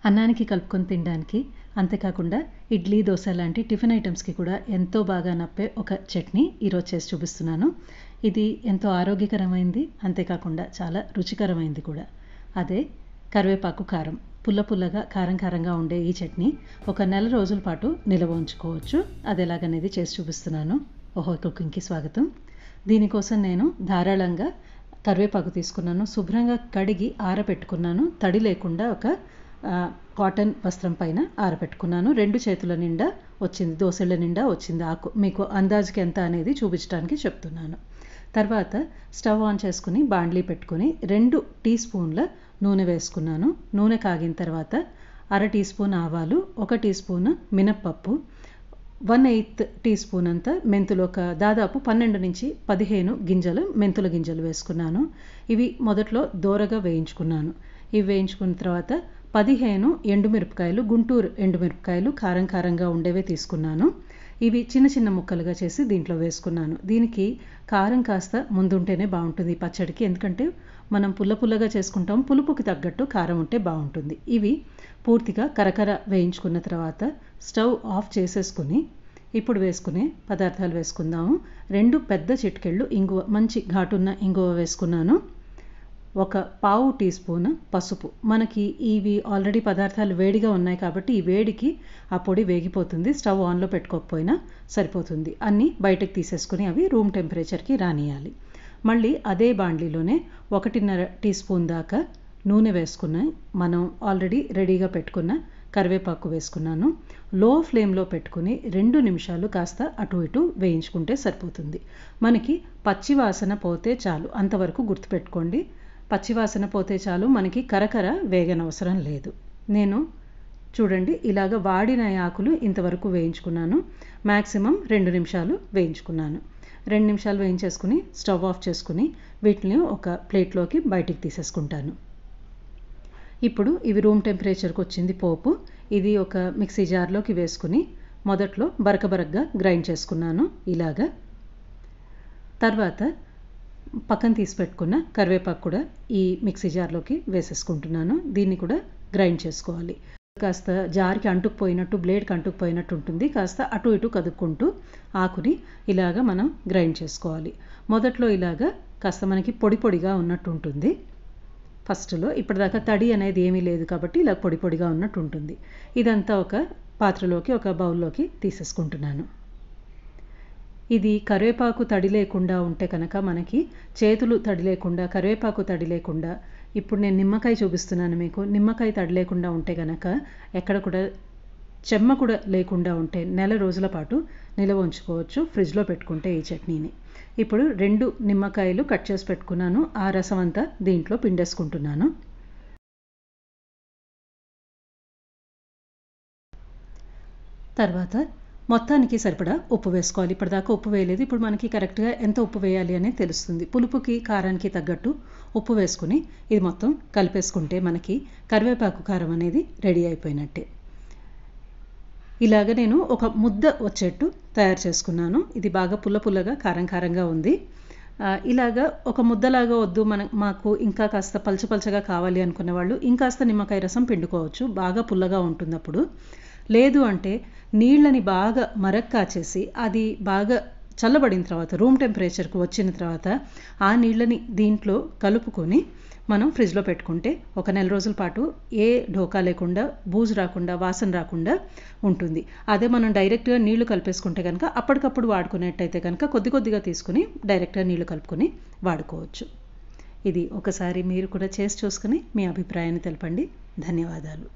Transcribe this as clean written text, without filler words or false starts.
అన్నానికి కలుపుకొని తినడానికి, అంతేకాకుండా ఇడ్లీ, దోశ లాంటి టిఫిన్ ఐటమ్స్‌కి కూడా ఎంతో బాగా నప్పే ఒక చట్నీ ఈరోజు చేసి చూపిస్తున్నాను. ఇది ఎంతో ఆరోగ్యకరమైంది, అంతేకాకుండా చాలా రుచికరమైంది కూడా. అదే కరివేపాకు కారం. పుల్ల పుల్లగా, కారం కారంగా ఉండే ఈ చట్నీ ఒక నెల రోజుల పాటు నిల్వ ఉంచుకోవచ్చు. అది ఎలాగనేది చేసి చూపిస్తున్నాను. ఓహో కుకింగ్‌కి స్వాగతం. దీనికోసం నేను ధారాళంగా కరివేపాకు తీసుకున్నాను. శుభ్రంగా కడిగి ఆరబెట్టుకున్నాను. తడి లేకుండా ఒక కాటన్ వస్త్రం పైన ఆరబెట్టుకున్నాను. 2 చేతుల నిండా వచ్చింది, దోసెళ్ళ నిండా వచ్చింది ఆకు. మీకు అందాజుకి ఎంత అనేది చూపించడానికి చెప్తున్నాను. తర్వాత స్టవ్ ఆన్ చేసుకుని బాండ్లీ పెట్టుకుని 2 టీ స్పూన్ల నూనె వేసుకున్నాను. నూనె కాగిన తర్వాత 1/2 టీ స్పూన్ ఆవాలు, 1 టీ స్పూన్ మినప్పప్పు, 1/8 టీ స్పూన్ అంతా మెంతులు, ఒక దాదాపు 12 నుంచి 15 గింజలు మెంతుల గింజలు వేసుకున్నాను. ఇవి మొదట్లో దోరగా వేయించుకున్నాను. ఇవి వేయించుకున్న తర్వాత 15 ఎండుమిరపకాయలు, గుంటూరు ఎండుమిరపకాయలు, కారం కారంగా ఉండేవే తీసుకున్నాను. ఇవి చిన్న చిన్న ముక్కలుగా చేసి దీంట్లో వేసుకున్నాను. దీనికి కారం కాస్త ముందుంటేనే బాగుంటుంది ఈ పచ్చడికి, ఎందుకంటే మనం పుల్ల పుల్లగా చేసుకుంటాం. పులుపుకి తగ్గట్టు కారం ఉంటే బాగుంటుంది. ఇవి పూర్తిగా కరకర వేయించుకున్న తర్వాత స్టవ్ ఆఫ్ చేసేసుకుని ఇప్పుడు వేసుకునే పదార్థాలు వేసుకుందాము. 2 పెద్ద చిటికెళ్ళు ఇంగువ, మంచి ఘాటున్న ఇంగువ వేసుకున్నాను. 1/4 టీ స్పూన్ పసుపు. మనకి ఇవి ఆల్రెడీ పదార్థాలు వేడిగా ఉన్నాయి కాబట్టి ఈ వేడికి ఆ పొడి వేగిపోతుంది. స్టవ్ ఆన్లో పెట్టుకోకపోయినా సరిపోతుంది. అన్నీ బయటకు తీసేసుకుని అవి రూమ్ టెంపరేచర్కి రానియాలి. మళ్ళీ అదే బాండ్లీలోనే 1.5 టీ స్పూన్ దాకా నూనె వేసుకుని మనం ఆల్రెడీ రెడీగా పెట్టుకున్న కరివేపాకు వేసుకున్నాను. లో ఫ్లేమ్లో పెట్టుకుని 2 నిమిషాలు కాస్త అటు ఇటు వేయించుకుంటే సరిపోతుంది. మనకి పచ్చివాసన పోతే చాలు, అంతవరకు గుర్తుపెట్టుకోండి. పచ్చివాసన పోతే చాలు, మనకి కరకర వేగనవసరం లేదు. నేను చూడండి ఇలాగ వాడిన ఆకులు ఇంతవరకు వేయించుకున్నాను. మ్యాక్సిమం 2 నిమిషాలు వేయించుకున్నాను. 2 నిమిషాలు వేయించేసుకుని స్టవ్ ఆఫ్ చేసుకుని వీటిని ఒక ప్లేట్లోకి బయటికి తీసేసుకుంటాను. ఇప్పుడు ఇవి రూమ్ టెంపరేచర్కి వచ్చింది పోపు. ఇది ఒక మిక్సీ జార్లోకి వేసుకుని మొదట్లో బరకబరగ్గా గ్రైండ్ చేసుకున్నాను ఇలాగా. తర్వాత పక్కన తీసి పెట్టుకున్న కరివేపాకు కూడా ఈ మిక్సీ జార్లోకి వేసేసుకుంటున్నాను. దీన్ని కూడా గ్రైండ్ చేసుకోవాలి. కాస్త జార్కి అంటుకుపోయినట్టు, బ్లేడ్కి అంటుకుపోయినట్టు ఉంటుంది. కాస్త అటు ఇటు కదుక్కుంటూ ఆకుని ఇలాగా మనం గ్రైండ్ చేసుకోవాలి. మొదట్లో ఇలాగా కాస్త మనకి పొడి పొడిగా ఉన్నట్టు ఉంటుంది ఫస్ట్లో. ఇప్పటిదాకా తడి అనేది ఏమీ లేదు కాబట్టి ఇలా పొడి పొడిగా ఉన్నట్టు ఉంటుంది. ఇదంతా ఒక పాత్రలోకి, ఒక బౌల్లోకి తీసేసుకుంటున్నాను. ఇది కరివేపాకు తడి లేకుండా ఉంటే కనుక, మనకి చేతులు తడి లేకుండా, కరివేపాకు తడి లేకుండా, ఇప్పుడు నేను నిమ్మకాయ చూపిస్తున్నాను మీకు. నిమ్మకాయ తడి లేకుండా ఉంటే కనుక, ఎక్కడ కూడా చెమ్మ కూడా లేకుండా ఉంటే నెల రోజుల పాటు నిల్వ ఉంచుకోవచ్చు ఫ్రిడ్జ్లో పెట్టుకుంటే ఈ చట్నీని. ఇప్పుడు 2 నిమ్మకాయలు కట్ చేసి పెట్టుకున్నాను. ఆ రసం అంతా దీంట్లో పిండేసుకుంటున్నాను. తర్వాత మొత్తానికి సరిపడా ఉప్పు వేసుకోవాలి. ఇప్పటిదాకా ఉప్పు వేయలేదు. ఇప్పుడు మనకి కరెక్ట్గా ఎంత ఉప్పు వేయాలి అనేది తెలుస్తుంది. పులుపుకి, కారానికి తగ్గట్టు ఉప్పు వేసుకుని ఇది మొత్తం కలిపేసుకుంటే మనకి కరివేపాకు కారం అనేది రెడీ అయిపోయినట్టే. ఇలాగ నేను ఒక ముద్ద వచ్చేట్టు తయారు చేసుకున్నాను. ఇది బాగా పుల్ల పుల్లగా, కారం కారంగా ఉంది. ఇలాగా ఒక ముద్దలాగా వద్దు, మాకు ఇంకా కాస్త పలచపలచగా కావాలి అనుకునే వాళ్ళు ఇంకాస్త నిమ్మకాయ రసం పిండుకోవచ్చు. బాగా పుల్లగా ఉంటుంది అప్పుడు. లేదు అంటే నీళ్ళని బాగా మరక్కాచేసి అది బాగా చల్లబడిన తర్వాత, రూమ్ టెంపరేచర్కి వచ్చిన తర్వాత ఆ నీళ్ళని దీంట్లో కలుపుకొని మనం ఫ్రిడ్జ్లో పెట్టుకుంటే ఒక నెల రోజుల పాటు ఏ ఢోకా లేకుండా, బూజు రాకుండా, వాసన రాకుండా ఉంటుంది. అదే మనం డైరెక్ట్గా నీళ్లు కలిపేసుకుంటే కనుక, అప్పటికప్పుడు వాడుకునేట్టయితే కనుక కొద్ది కొద్దిగా తీసుకుని డైరెక్ట్గా నీళ్లు కలుపుకొని వాడుకోవచ్చు. ఇది ఒకసారి మీరు కూడా చేసి చూసుకుని మీ అభిప్రాయాన్ని తెలపండి. ధన్యవాదాలు.